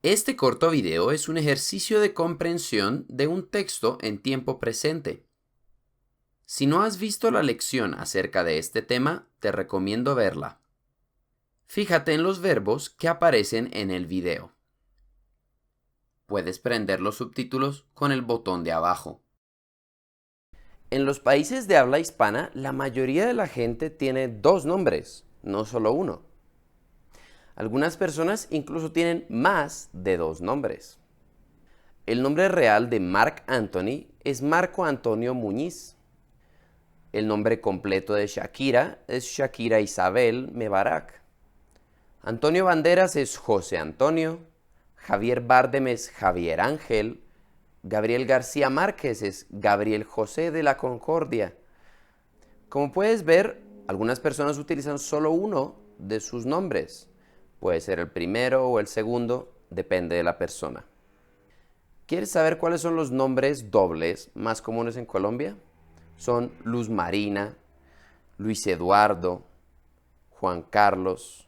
Este corto video es un ejercicio de comprensión de un texto en tiempo presente. Si no has visto la lección acerca de este tema, te recomiendo verla. Fíjate en los verbos que aparecen en el video. Puedes prender los subtítulos con el botón de abajo. En los países de habla hispana, la mayoría de la gente tiene dos nombres, no solo uno. Algunas personas incluso tienen más de dos nombres. El nombre real de Marc Anthony es Marco Antonio Muñiz. El nombre completo de Shakira es Shakira Isabel Mebarak. Antonio Banderas es José Antonio. Javier Bardem es Javier Ángel. Gabriel García Márquez es Gabriel José de la Concordia. Como puedes ver, algunas personas utilizan solo uno de sus nombres. Puede ser el primero o el segundo, depende de la persona. ¿Quieres saber cuáles son los nombres dobles más comunes en Colombia? Son Luz Marina, Luis Eduardo, Juan Carlos,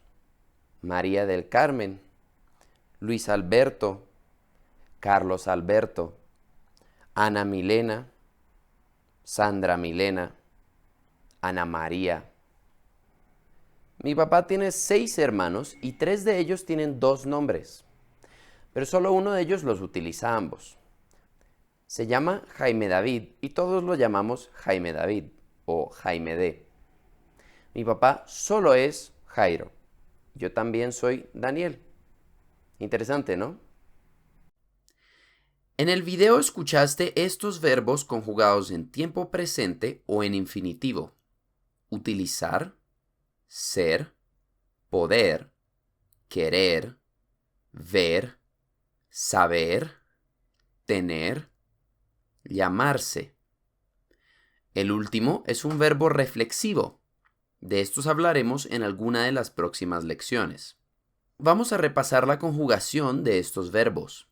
María del Carmen, Luis Alberto, Carlos Alberto, Ana Milena, Sandra Milena, Ana María. Mi papá tiene 6 hermanos y 3 de ellos tienen 2 nombres, pero solo uno de ellos los utiliza ambos. Se llama Jaime David y todos lo llamamos Jaime David o Jaime D. Mi papá solo es Jairo. Yo también soy Daniel. Interesante, ¿no? En el video escuchaste estos verbos conjugados en tiempo presente o en infinitivo. Utilizar, ser, poder, querer, ver, saber, tener, llamarse. El último es un verbo reflexivo. De estos hablaremos en alguna de las próximas lecciones. Vamos a repasar la conjugación de estos verbos.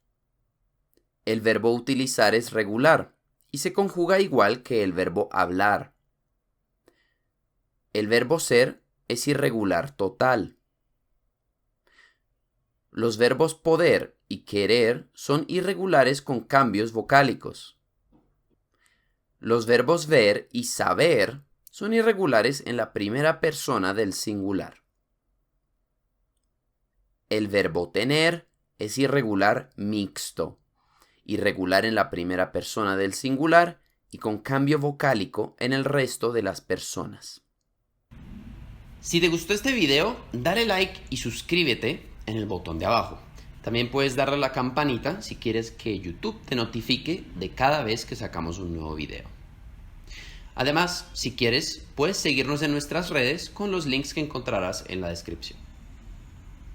El verbo utilizar es regular y se conjuga igual que el verbo hablar. El verbo ser es irregular total. Los verbos poder y querer son irregulares con cambios vocálicos. Los verbos ver y saber son irregulares en la primera persona del singular. El verbo tener es irregular mixto, irregular en la primera persona del singular y con cambio vocálico en el resto de las personas. Si te gustó este video, dale like y suscríbete en el botón de abajo. También puedes darle a la campanita si quieres que YouTube te notifique de cada vez que sacamos un nuevo video. Además, si quieres, puedes seguirnos en nuestras redes con los links que encontrarás en la descripción.